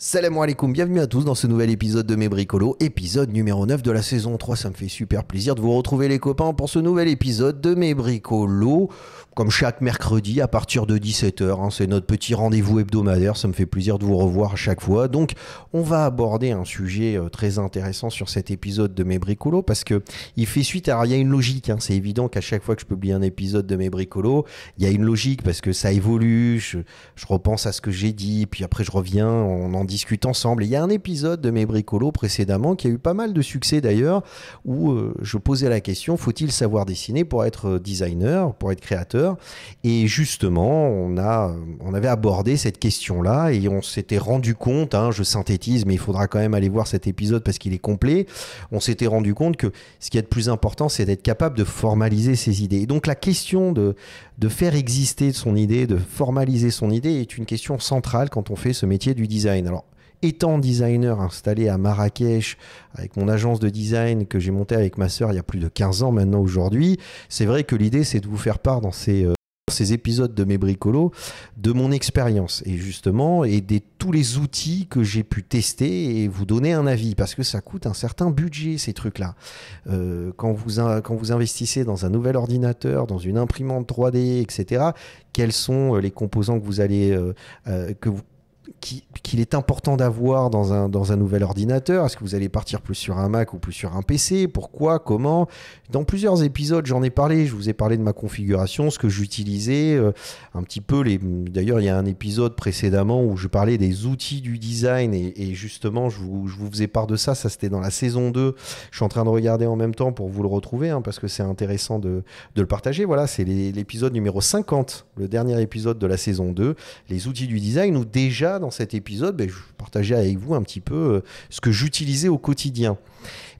Salam alaikum, bienvenue à tous dans ce nouvel épisode de Mes Bricolos, épisode numéro 9 de la saison 3. Ça me fait super plaisir de vous retrouver les copains pour ce nouvel épisode de Mes Bricolos. Comme chaque mercredi à partir de 17h, c'est notre petit rendez-vous hebdomadaire, ça me fait plaisir de vous revoir à chaque fois. Donc on va aborder un sujet très intéressant sur cet épisode de Mes Bricolos parce que il fait suite à... il y a une logique, c'est évident qu'à chaque fois que je publie un épisode de Mes Bricolos, il y a une logique parce que ça évolue, je repense à ce que j'ai dit, puis après je reviens, on en discute ensemble. Et il y a un épisode de Mes Bricolos précédemment qui a eu pas mal de succès d'ailleurs, où je posais la question, faut-il savoir dessiner pour être designer, pour être créateur? Et justement, on avait abordé cette question-là et on s'était rendu compte, je synthétise, mais il faudra quand même aller voir cet épisode parce qu'il est complet, on s'était rendu compte que ce qui est de plus important, c'est d'être capable de formaliser ses idées. Et donc la question de faire exister son idée, de formaliser son idée est une question centrale quand on fait ce métier du design. Alors, étant designer installé à Marrakech avec mon agence de design que j'ai montée avec ma sœur il y a plus de 15 ans maintenant aujourd'hui, c'est vrai que l'idée c'est de vous faire part dans ces épisodes de Mes Bricolos de mon expérience et justement et tous les outils que j'ai pu tester et vous donner un avis parce que ça coûte un certain budget ces trucs-là. Quand vous investissez dans un nouvel ordinateur, dans une imprimante 3D, etc., quels sont les composants que vous allez qu'il est important d'avoir dans un nouvel ordinateur? Est-ce que vous allez partir plus sur un Mac ou plus sur un PC? Pourquoi? Comment? Dans plusieurs épisodes, j'en ai parlé. Je vous ai parlé de ma configuration, ce que j'utilisais, un petit peu D'ailleurs, il y a un épisode précédemment où je parlais des outils du design et justement, je vous faisais part de ça. Ça, c'était dans la saison 2. Je suis en train de regarder en même temps pour vous le retrouver parce que c'est intéressant de le partager. Voilà, c'est l'épisode numéro 50, le dernier épisode de la saison 2, les outils du design, où déjà dans cet épisode, je partageais avec vous un petit peu ce que j'utilisais au quotidien.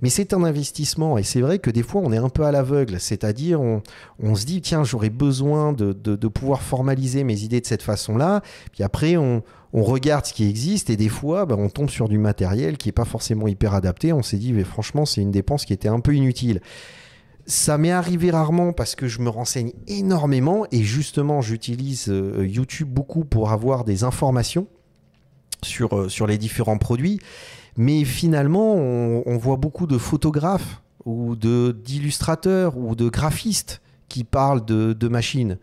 Mais c'est un investissement et c'est vrai que des fois on est un peu à l'aveugle, c'est-à-dire on se dit tiens j'aurais besoin de pouvoir formaliser mes idées de cette façon-là, puis après on regarde ce qui existe et des fois on tombe sur du matériel qui n'est pas forcément hyper adapté, on s'est dit mais franchement c'est une dépense qui était un peu inutile. Ça m'est arrivé rarement parce que je me renseigne énormément et justement j'utilise YouTube beaucoup pour avoir des informations sur les différents produits. Mais finalement, on voit beaucoup de photographes ou d'illustrateurs ou de graphistes qui parlent de machines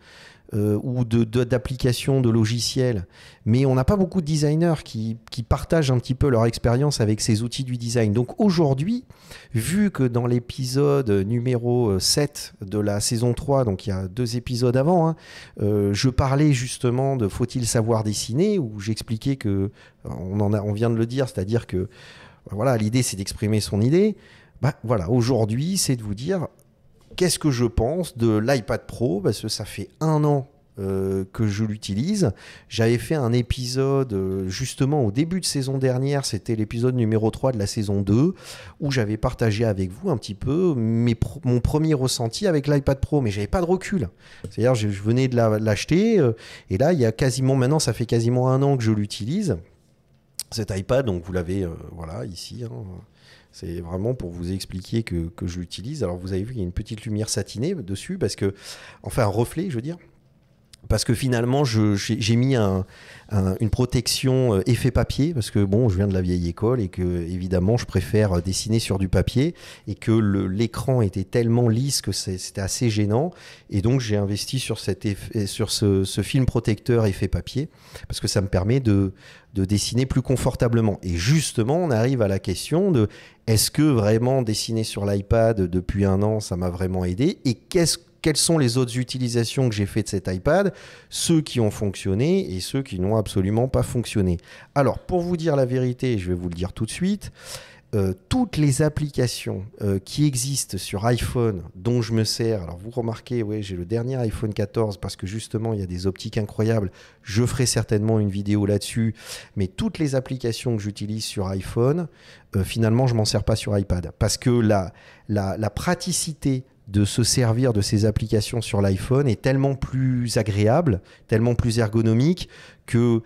ou d'applications, de logiciels. Mais on n'a pas beaucoup de designers qui partagent un petit peu leur expérience avec ces outils du design. Donc aujourd'hui, vu que dans l'épisode numéro 7 de la saison 3, donc il y a 2 épisodes avant, je parlais justement de faut-il savoir dessiner, où j'expliquais que, on vient de le dire, c'est-à-dire que voilà, l'idée c'est d'exprimer son idée. Voilà, aujourd'hui c'est de vous dire qu'est-ce que je pense de l'iPad Pro, parce que ça fait 1 an que je l'utilise. J'avais fait un épisode justement au début de saison dernière, c'était l'épisode numéro 3 de la saison 2, où j'avais partagé avec vous un petit peu mon premier ressenti avec l'iPad Pro, mais j'avais pas de recul. C'est-à-dire je venais de l'acheter, et là il y a quasiment, maintenant ça fait quasiment 1 an que je l'utilise, cet iPad, donc vous l'avez voilà ici, c'est vraiment pour vous expliquer que je l'utilise. Alors vous avez vu qu'il y a une petite lumière satinée dessus, parce que, enfin un reflet je veux dire, parce que finalement j'ai mis une protection effet papier, parce que bon, je viens de la vieille école et que évidemment je préfère dessiner sur du papier et que l'écran était tellement lisse que c'était assez gênant, et donc j'ai investi sur ce film protecteur effet papier parce que ça me permet de dessiner plus confortablement. Et justement, on arrive à la question de est-ce que vraiment dessiner sur l'iPad depuis 1 an, ça m'a vraiment aidé, et quelles sont les autres utilisations que j'ai fait de cet iPad, ceux qui ont fonctionné et ceux qui n'ont absolument pas fonctionné. Alors, pour vous dire la vérité, je vais vous le dire tout de suite, toutes les applications qui existent sur iPhone dont je me sers, alors vous remarquez, ouais, j'ai le dernier iPhone 14 parce que justement il y a des optiques incroyables, je ferai certainement une vidéo là-dessus, mais toutes les applications que j'utilise sur iPhone, finalement je m'en sers pas sur iPad, parce que la praticité de se servir de ces applications sur l'iPhone est tellement plus agréable, tellement plus ergonomique que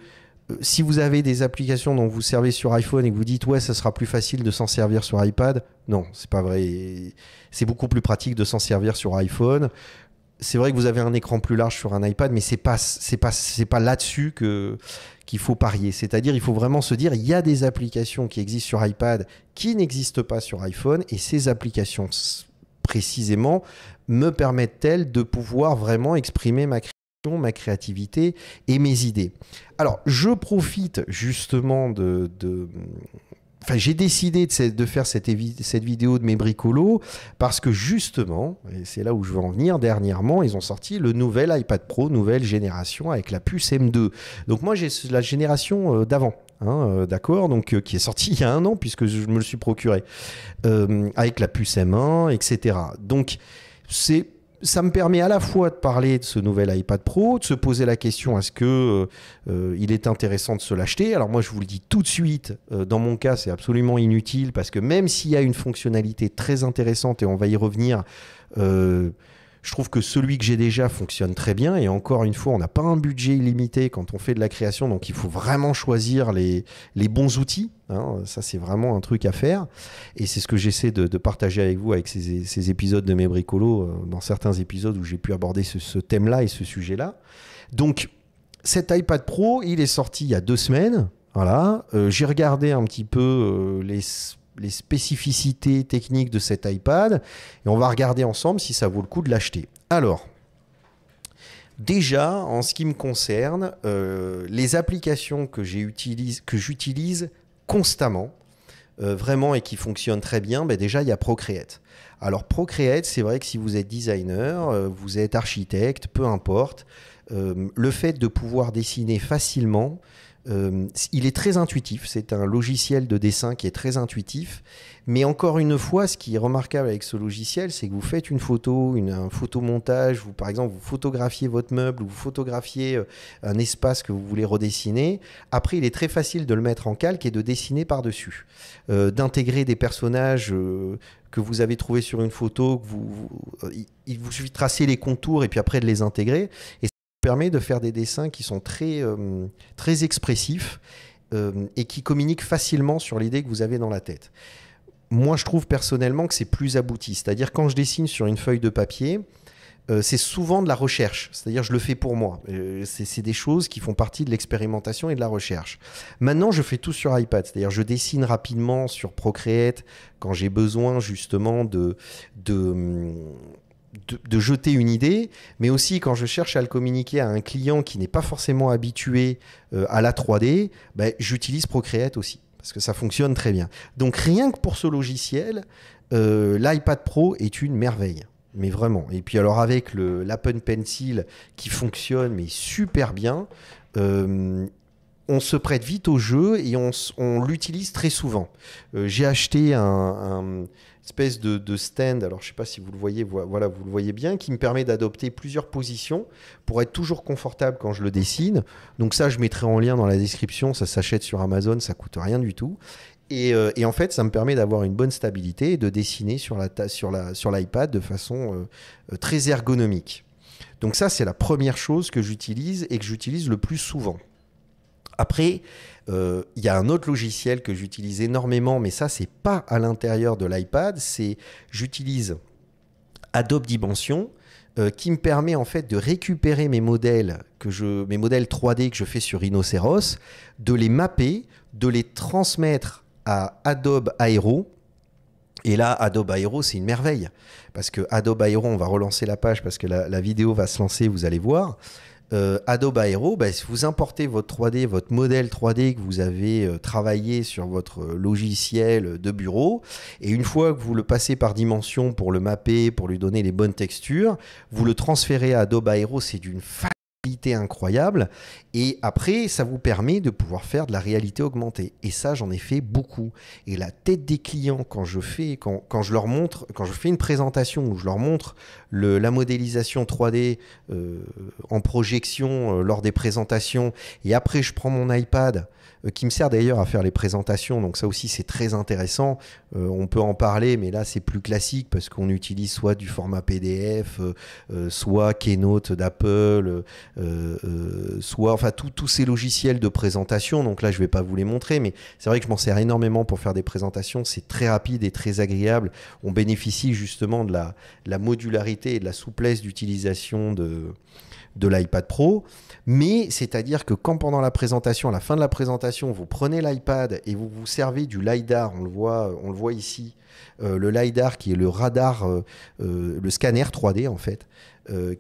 si vous avez des applications dont vous servez sur iPhone et que vous dites ouais ça sera plus facile de s'en servir sur iPad, non, c'est pas vrai. C'est beaucoup plus pratique de s'en servir sur iPhone. c'est vrai que vous avez un écran plus large sur un iPad, mais c'est pas là-dessus qu'il faut parier. C'est-à-dire, il faut vraiment se dire, il y a des applications qui existent sur iPad qui n'existent pas sur iPhone, et ces applications précisément me permettent-elles de pouvoir vraiment exprimer ma créativité et mes idées. Alors, je profite justement Enfin, j'ai décidé de faire cette vidéo de mes bricolos parce que justement, et c'est là où je veux en venir, dernièrement, ils ont sorti le nouvel iPad Pro, nouvelle génération avec la puce M2. Donc moi, j'ai la génération d'avant. D'accord, donc qui est sorti il y a 1 an puisque je me le suis procuré avec la puce M1, etc. Donc ça me permet à la fois de parler de ce nouvel iPad Pro, de se poser la question est-ce que il est intéressant de se l'acheter. Alors moi je vous le dis tout de suite, dans mon cas c'est absolument inutile parce que même s'il y a une fonctionnalité très intéressante et on va y revenir, je trouve que celui que j'ai déjà fonctionne très bien et encore une fois on n'a pas un budget illimité quand on fait de la création, donc il faut vraiment choisir les bons outils. Ça c'est vraiment un truc à faire et c'est ce que j'essaie de partager avec vous avec ces épisodes de mes bricolos, dans certains épisodes où j'ai pu aborder ce thème-là et ce sujet-là. Donc cet iPad Pro il est sorti il y a 2 semaines, voilà. J'ai regardé un petit peu les spécificités techniques de cet iPad et on va regarder ensemble si ça vaut le coup de l'acheter. Alors, déjà, en ce qui me concerne, les applications que j'utilise constamment, vraiment et qui fonctionnent très bien, déjà, il y a Procreate. Alors, Procreate, c'est vrai que si vous êtes designer, vous êtes architecte, peu importe, le fait de pouvoir dessiner facilement, il est très intuitif, c'est un logiciel de dessin qui est très intuitif, mais encore une fois, ce qui est remarquable avec ce logiciel, c'est que vous faites une photo, un photomontage, par exemple, vous photographiez votre meuble, ou vous photographiez un espace que vous voulez redessiner. Après, il est très facile de le mettre en calque et de dessiner par-dessus, d'intégrer des personnages que vous avez trouvés sur une photo, il vous suffit de tracer les contours et puis après de les intégrer. Et permet de faire des dessins qui sont très expressifs et qui communiquent facilement sur l'idée que vous avez dans la tête. Moi, je trouve personnellement que c'est plus abouti. C'est-à-dire quand je dessine sur une feuille de papier, c'est souvent de la recherche. C'est-à-dire je le fais pour moi. C'est des choses qui font partie de l'expérimentation et de la recherche. Maintenant, je fais tout sur iPad. C'est-à-dire je dessine rapidement sur Procreate quand j'ai besoin justement de jeter une idée, mais aussi quand je cherche à le communiquer à un client qui n'est pas forcément habitué à la 3D, j'utilise Procreate aussi, parce que ça fonctionne très bien. Donc rien que pour ce logiciel, l'iPad Pro est une merveille, mais vraiment. Et puis alors avec l'Apple Pencil qui fonctionne mais super bien, on se prête vite au jeu et on l'utilise très souvent. J'ai acheté un espèce de stand, alors je ne sais pas si vous le voyez, voilà, vous le voyez bien, qui me permet d'adopter plusieurs positions pour être toujours confortable quand je le dessine. Donc ça, je mettrai en lien dans la description, ça s'achète sur Amazon, ça ne coûte rien du tout. Et en fait, ça me permet d'avoir une bonne stabilité et de dessiner sur l'iPad de façon très ergonomique. Donc ça, c'est la première chose que j'utilise et que j'utilise le plus souvent. Après, il y a un autre logiciel que j'utilise énormément, mais ça, c'est pas à l'intérieur de l'iPad. J'utilise Adobe Dimension, qui me permet en fait de récupérer mes modèles 3D que je fais sur Rhinoceros, de les mapper, de les transmettre à Adobe Aero. Et là, Adobe Aero, c'est une merveille. Parce que Adobe Aero, on va relancer la page parce que la vidéo va se lancer, vous allez voir. Adobe Aero, si vous importez votre 3D, votre modèle 3D que vous avez travaillé sur votre logiciel de bureau, et une fois que vous le passez par Dimension pour le mapper, pour lui donner les bonnes textures, vous le transférez à Adobe Aero, c'est d'une facilité incroyable, et après ça vous permet de pouvoir faire de la réalité augmentée, et ça j'en ai fait beaucoup. Et la tête des clients quand je fais une présentation où je leur montre la modélisation 3D en projection lors des présentations, et après je prends mon iPad qui me sert d'ailleurs à faire les présentations. Donc ça aussi, c'est très intéressant. On peut en parler, mais là, c'est plus classique parce qu'on utilise soit du format PDF, soit Keynote d'Apple, soit enfin tous ces logiciels de présentation. Donc là, je ne vais pas vous les montrer, mais c'est vrai que je m'en sers énormément pour faire des présentations. C'est très rapide et très agréable. On bénéficie justement de la modularité et de la souplesse d'utilisation de l'iPad Pro, mais c'est-à-dire que quand pendant la présentation, à la fin de la présentation, vous prenez l'iPad et vous vous servez du LiDAR, on le voit ici, le LiDAR qui est le radar, le scanner 3D en fait,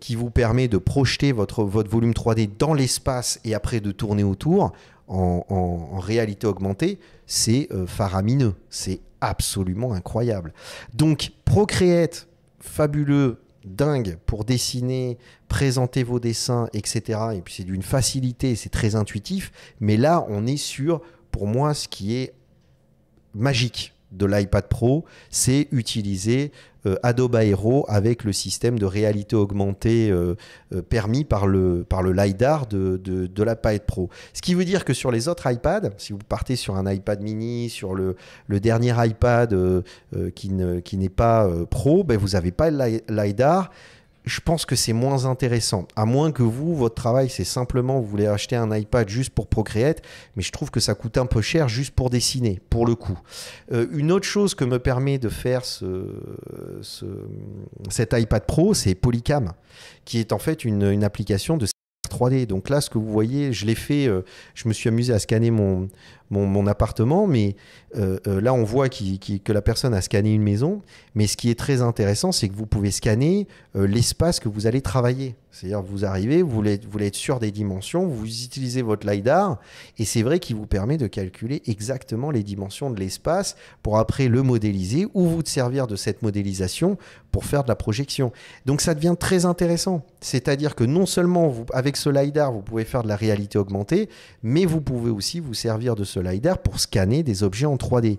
qui vous permet de projeter votre volume 3D dans l'espace et après de tourner autour en réalité augmentée, c'est faramineux, c'est absolument incroyable. Donc Procreate, fabuleux, dingue pour dessiner, présenter vos dessins, etc. Et puis c'est d'une facilité, c'est très intuitif. Mais là, on est sur, pour moi, ce qui est magique de l'iPad Pro, c'est utiliser Adobe Aero avec le système de réalité augmentée permis par le LiDAR de l'iPad Pro. Ce qui veut dire que sur les autres iPads, si vous partez sur un iPad mini, sur le dernier iPad qui n'est pas Pro, ben vous n'avez pas le LiDAR. Je pense que c'est moins intéressant, à moins que votre travail, c'est simplement, vous voulez acheter un iPad juste pour Procreate, mais je trouve que ça coûte un peu cher juste pour dessiner, pour le coup. Une autre chose que me permet de faire cet iPad Pro, c'est Polycam, qui est en fait une application de 3D. Donc là, ce que vous voyez, je l'ai fait, je me suis amusé à scanner mon appartement, mais là, on voit que la personne a scanné une maison. Mais ce qui est très intéressant, c'est que vous pouvez scanner l'espace que vous allez travailler. C'est-à-dire, vous arrivez, vous voulez être sûr des dimensions, vous utilisez votre LiDAR, et c'est vrai qu'il vous permet de calculer exactement les dimensions de l'espace pour après le modéliser ou vous servir de cette modélisation pour faire de la projection. Donc, ça devient très intéressant. C'est-à-dire que non seulement, avec ce LiDAR, vous pouvez faire de la réalité augmentée, mais vous pouvez aussi vous servir de ce LiDAR pour scanner des objets en 3D.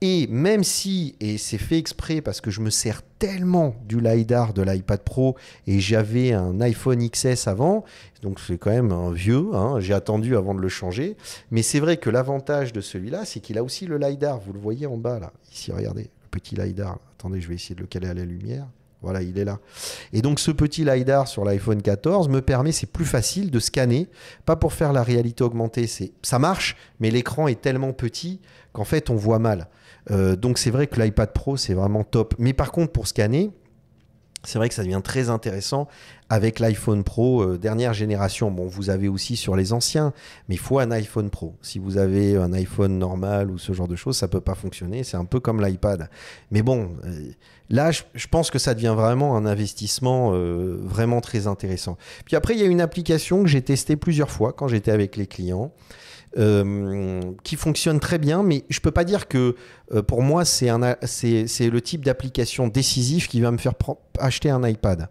Et même si, et c'est fait exprès parce que je me sers tellement du LiDAR de l'iPad Pro et j'avais un iPhone XS avant, donc c'est quand même un vieux, hein, j'ai attendu avant de le changer, mais c'est vrai que l'avantage de celui-là, c'est qu'il a aussi le LiDAR, vous le voyez en bas là, ici regardez, le petit LiDAR, attendez je vais essayer de le caler à la lumière. Voilà, il est là. Et donc, ce petit LiDAR sur l'iPhone 14 me permet, c'est plus facile de scanner, pas pour faire la réalité augmentée, ça marche, mais l'écran est tellement petit qu'en fait, on voit mal. Donc, c'est vrai que l'iPad Pro, c'est vraiment top. Mais par contre, pour scanner, c'est vrai que ça devient très intéressant avec l'iPhone Pro dernière génération. Bon, vous avez aussi sur les anciens, mais il faut un iPhone Pro. Si vous avez un iPhone normal ou ce genre de choses, ça ne peut pas fonctionner. C'est un peu comme l'iPad. Mais bon, là, je pense que ça devient vraiment un investissement vraiment très intéressant. Puis après, il y a une application que j'ai testée plusieurs fois quand j'étais avec les clients. Qui fonctionne très bien, mais je peux pas dire que pour moi c'est le type d'application décisif qui va me faire acheter un iPad.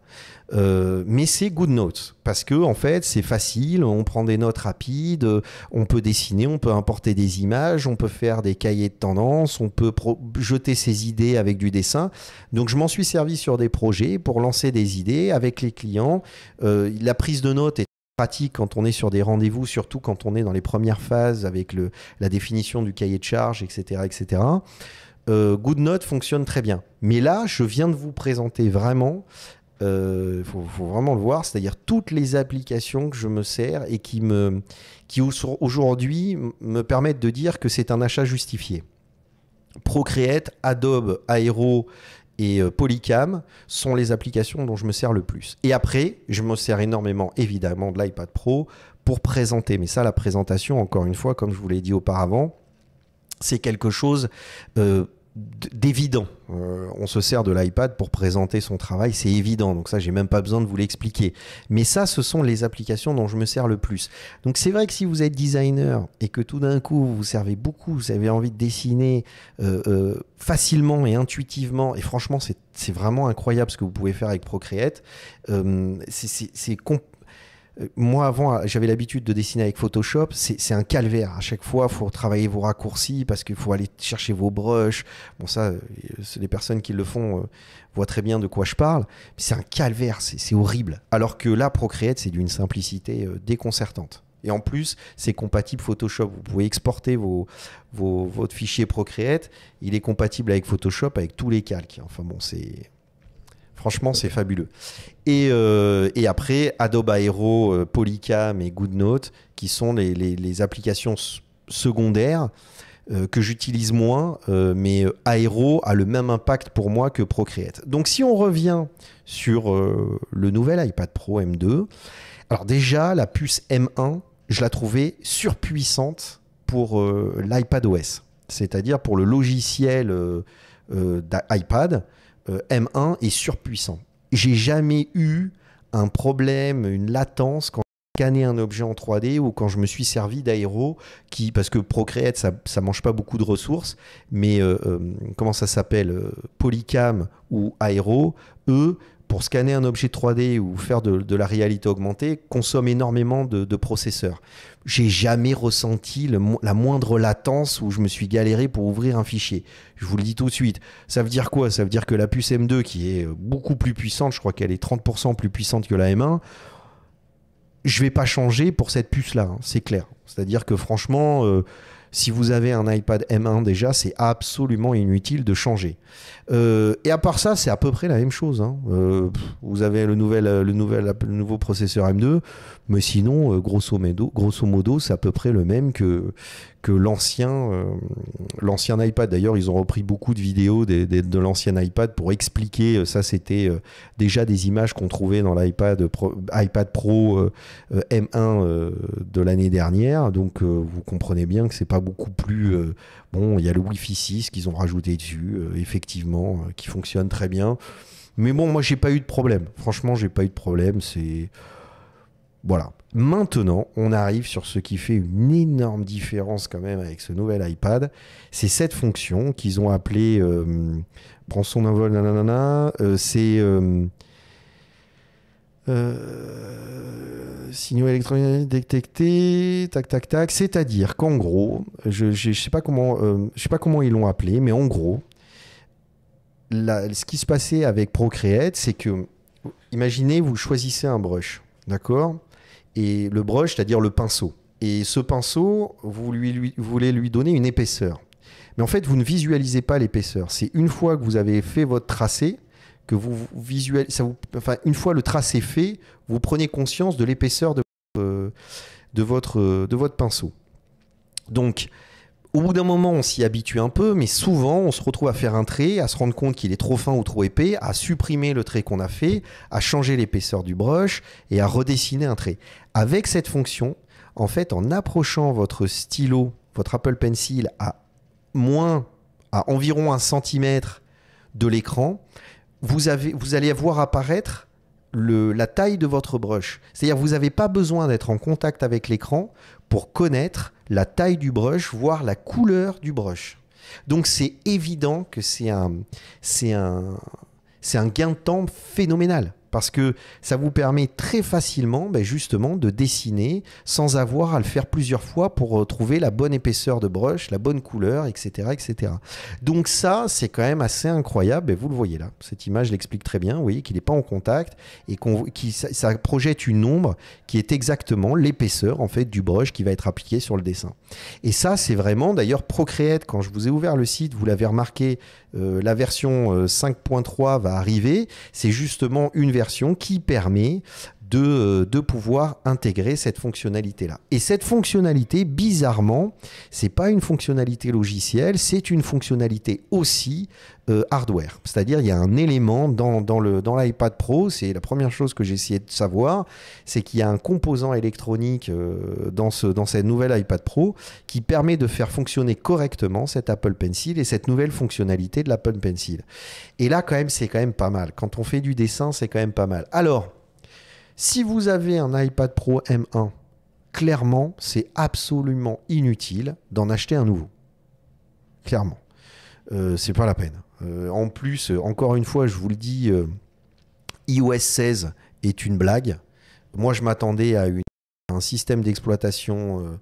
Mais c'est GoodNotes parce que en fait c'est facile, on prend des notes rapides, on peut dessiner, on peut importer des images, on peut faire des cahiers de tendance, on peut jeter ses idées avec du dessin. Donc je m'en suis servi sur des projets pour lancer des idées avec les clients. La prise de notes est pratique quand on est sur des rendez-vous, surtout quand on est dans les premières phases avec la définition du cahier de charge, etc. etc. GoodNotes fonctionne très bien. Mais là, je viens de vous présenter vraiment, faut vraiment le voir, c'est-à-dire toutes les applications que je me sers et qui aujourd'hui me permettent de dire que c'est un achat justifié. Procreate, Adobe Aero et Polycam sont les applications dont je me sers le plus. Et après, je me sers énormément, évidemment, de l'iPad Pro pour présenter. Mais ça, la présentation, encore une fois, comme je vous l'ai dit auparavant, c'est quelque chose d'évident. On se sert de l'iPad pour présenter son travail, c'est évident. Donc ça, j'ai même pas besoin de vous l'expliquer. Mais ça, ce sont les applications dont je me sers le plus. Donc c'est vrai que si vous êtes designer et que tout d'un coup, vous servez beaucoup, vous avez envie de dessiner facilement et intuitivement, et franchement, c'est vraiment incroyable ce que vous pouvez faire avec Procreate. Moi, avant, j'avais l'habitude de dessiner avec Photoshop. C'est un calvaire. À chaque fois, il faut travailler vos raccourcis parce qu'il faut aller chercher vos brushes. Bon, ça, les personnes qui le font voient très bien de quoi je parle. C'est un calvaire, c'est horrible. Alors que là, Procreate, c'est d'une simplicité déconcertante. Et en plus, c'est compatible Photoshop. Vous pouvez exporter votre fichier Procreate. Il est compatible avec Photoshop, avec tous les calques. Enfin bon, franchement, c'est fabuleux. Et après, Adobe Aero, Polycam et GoodNote, qui sont les applications secondaires que j'utilise moins, mais Aero a le même impact pour moi que Procreate. Donc si on revient sur le nouvel iPad Pro M2, alors déjà, la puce M1, je la trouvais surpuissante pour l'iPadOS, c'est-à-dire pour le logiciel d'iPad. M1 est surpuissant. J'ai jamais eu un problème, une latence quand je scannais un objet en 3D ou quand je me suis servi d'Aero, parce que Procreate, ça mange pas beaucoup de ressources, mais comment ça s'appelle, Polycam ou Aero, eux, pour scanner un objet 3D ou faire de la réalité augmentée, consomment énormément de processeurs. J'ai jamais ressenti la moindre latence où je me suis galéré pour ouvrir un fichier. Je vous le dis tout de suite. Ça veut dire quoi? Ça veut dire que la puce M2, qui est beaucoup plus puissante, je crois qu'elle est 30% plus puissante que la M1, je vais pas changer pour cette puce-là, hein, c'est clair. C'est-à-dire que franchement, si vous avez un iPad M1 déjà, c'est absolument inutile de changer. Et à part ça, c'est à peu près la même chose, hein. Vous avez le nouveau processeur M2, mais sinon, grosso modo, c'est à peu près le même que l'ancien iPad. D'ailleurs, ils ont repris beaucoup de vidéos de l'ancien iPad pour expliquer. Ça, c'était déjà des images qu'on trouvait dans iPad Pro M1 de l'année dernière. Donc, vous comprenez bien que c'est pas beaucoup plus... Bon, il y a le Wi-Fi 6 qu'ils ont rajouté dessus, effectivement, qui fonctionne très bien. Mais bon, moi, j'ai pas eu de problème. Franchement, j'ai pas eu de problème. Voilà. Maintenant, on arrive sur ce qui fait une énorme différence quand même avec ce nouvel iPad. C'est cette fonction qu'ils ont appelée prends son envol, nanana. C'est signaux électroniques détectés, tac, tac, tac. C'est-à-dire qu'en gros, je sais pas comment ils l'ont appelé, mais en gros, ce qui se passait avec Procreate, c'est que, imaginez, vous choisissez un brush, d'accord? Et le brush, c'est-à-dire le pinceau. Et ce pinceau, vous voulez lui donner une épaisseur. Mais en fait, vous ne visualisez pas l'épaisseur. C'est une fois que vous avez fait votre tracé, que vous visualisez, une fois le tracé fait, vous prenez conscience de l'épaisseur de votre pinceau. Donc, au bout d'un moment, on s'y habitue un peu, mais souvent, on se retrouve à faire un trait, à se rendre compte qu'il est trop fin ou trop épais, à supprimer le trait qu'on a fait, à changer l'épaisseur du brush et à redessiner un trait. Avec cette fonction, en fait, en approchant votre stylo, votre Apple Pencil à environ 1 centimètre de l'écran, vous allez voir apparaître la taille de votre brush. C'est-à-dire que vous n'avez pas besoin d'être en contact avec l'écran pour connaître la taille du brush, voire la couleur du brush. Donc c'est évident que c'est un gain de temps phénoménal. Parce que ça vous permet très facilement, justement, de dessiner sans avoir à le faire plusieurs fois pour trouver la bonne épaisseur de brush, la bonne couleur, etc. etc. Donc ça, c'est quand même assez incroyable. Et vous le voyez là, cette image l'explique très bien. Vous voyez qu'il n'est pas en contact et ça projette une ombre qui est exactement l'épaisseur en fait, du brush qui va être appliqué sur le dessin. Et ça, c'est vraiment, d'ailleurs, Procreate, quand je vous ai ouvert le site, vous l'avez remarqué, la version 5.3 va arriver. C'est justement une version qui permet de pouvoir intégrer cette fonctionnalité-là. Et cette fonctionnalité, bizarrement, c'est pas une fonctionnalité logicielle, c'est une fonctionnalité aussi hardware. C'est-à-dire, il y a un élément dans l'iPad Pro, c'est la première chose que j'ai essayé de savoir, c'est qu'il y a un composant électronique dans cette nouvelle iPad Pro qui permet de faire fonctionner correctement cet Apple Pencil et cette nouvelle fonctionnalité de l'Apple Pencil. Et là, quand même, c'est quand même pas mal. Quand on fait du dessin, c'est quand même pas mal. Alors, si vous avez un iPad Pro M1, clairement, c'est absolument inutile d'en acheter un nouveau. Clairement. C'est pas la peine. En plus, encore une fois, je vous le dis, iOS 16 est une blague. Moi, je m'attendais à un système d'exploitation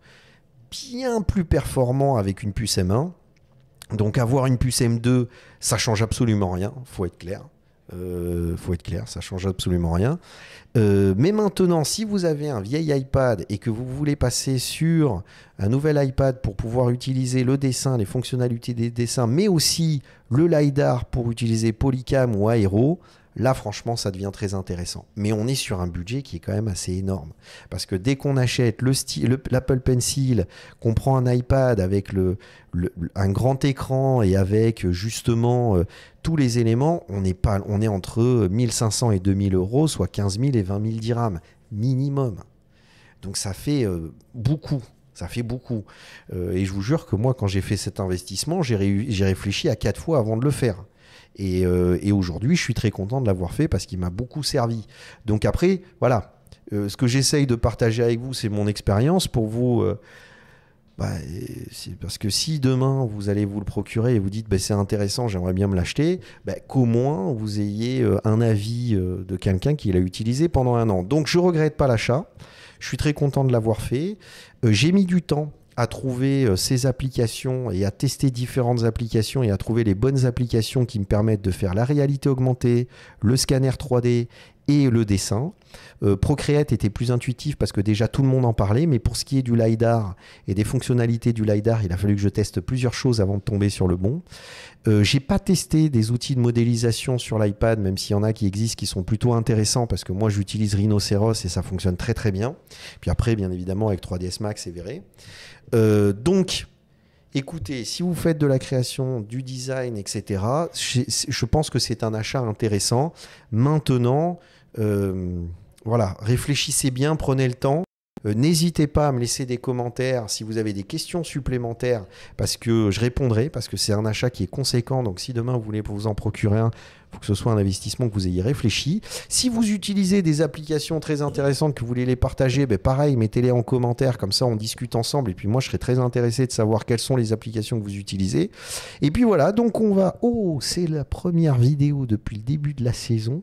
bien plus performant avec une puce M1. Donc, avoir une puce M2, ça change absolument rien, faut être clair. Faut être clair, ça change absolument rien. Mais maintenant, si vous avez un vieil iPad et que vous voulez passer sur un nouvel iPad pour pouvoir utiliser le dessin, les fonctionnalités des dessins, mais aussi le LiDAR pour utiliser Polycam ou Aero, là, franchement, ça devient très intéressant. Mais on est sur un budget qui est quand même assez énorme. Parce que dès qu'on achète l'Apple Pencil, qu'on prend un iPad avec un grand écran et avec justement tous les éléments, on est entre 1500 et 2000 euros, soit 15 000 et 20 000 dirhams minimum. Donc ça fait beaucoup. Ça fait beaucoup. Et je vous jure que moi, quand j'ai fait cet investissement, j'ai réfléchi à 4 fois avant de le faire. Et aujourd'hui, je suis très content de l'avoir fait parce qu'il m'a beaucoup servi. Donc après, voilà, ce que j'essaye de partager avec vous, c'est mon expérience pour vous. C'est parce que si demain, vous allez vous le procurer et vous dites c'est intéressant, j'aimerais bien me l'acheter, qu'au moins vous ayez un avis de quelqu'un qui l'a utilisé pendant 1 an. Donc je ne regrette pas l'achat. Je suis très content de l'avoir fait. J'ai mis du temps à trouver ces applications et à tester différentes applications et à trouver les bonnes applications qui me permettent de faire la réalité augmentée, le scanner 3D et le dessin. Procreate était plus intuitif parce que déjà tout le monde en parlait, mais pour ce qui est du LiDAR et des fonctionnalités du LiDAR, il a fallu que je teste plusieurs choses avant de tomber sur le bon. J'ai pas testé des outils de modélisation sur l'iPad, même s'il y en a qui existent qui sont plutôt intéressants parce que moi j'utilise Rhinoceros et ça fonctionne très très bien. Puis après, bien évidemment, avec 3ds Max et Verré. Donc, écoutez, si vous faites de la création, du design, etc., je pense que c'est un achat intéressant. Maintenant, voilà, réfléchissez bien, prenez le temps. N'hésitez pas à me laisser des commentaires si vous avez des questions supplémentaires parce que je répondrai, parce que c'est un achat qui est conséquent. Donc si demain vous voulez vous en procurer un, il faut que ce soit un investissement que vous ayez réfléchi. Si vous utilisez des applications très intéressantes, que vous voulez les partager, pareil, mettez-les en commentaire, comme ça on discute ensemble. Et puis moi je serais très intéressé de savoir quelles sont les applications que vous utilisez. Et puis voilà, donc on va... Oh, c'est la première vidéo depuis le début de la saison.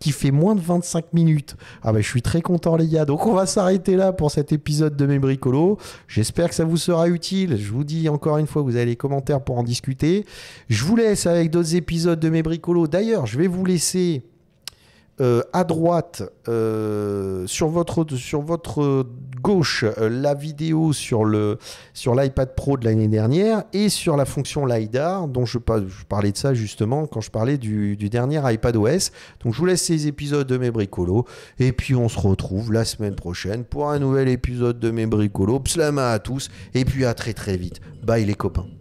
Qui fait moins de 25 minutes. Je suis très content les gars. Donc on va s'arrêter là pour cet épisode de Mes Bricolos. J'espère que ça vous sera utile. Je vous dis encore une fois, vous avez les commentaires pour en discuter. Je vous laisse avec d'autres épisodes de Mes Bricolos. D'ailleurs, je vais vous laisser à droite, sur votre gauche, la vidéo sur l'iPad Pro de l'année dernière et sur la fonction LiDAR, dont je parlais de ça justement quand je parlais du dernier iPadOS. Donc je vous laisse ces épisodes de Mes Bricolos et puis on se retrouve la semaine prochaine pour un nouvel épisode de Mes Bricolos. Pslama à tous et puis à très très vite. Bye les copains.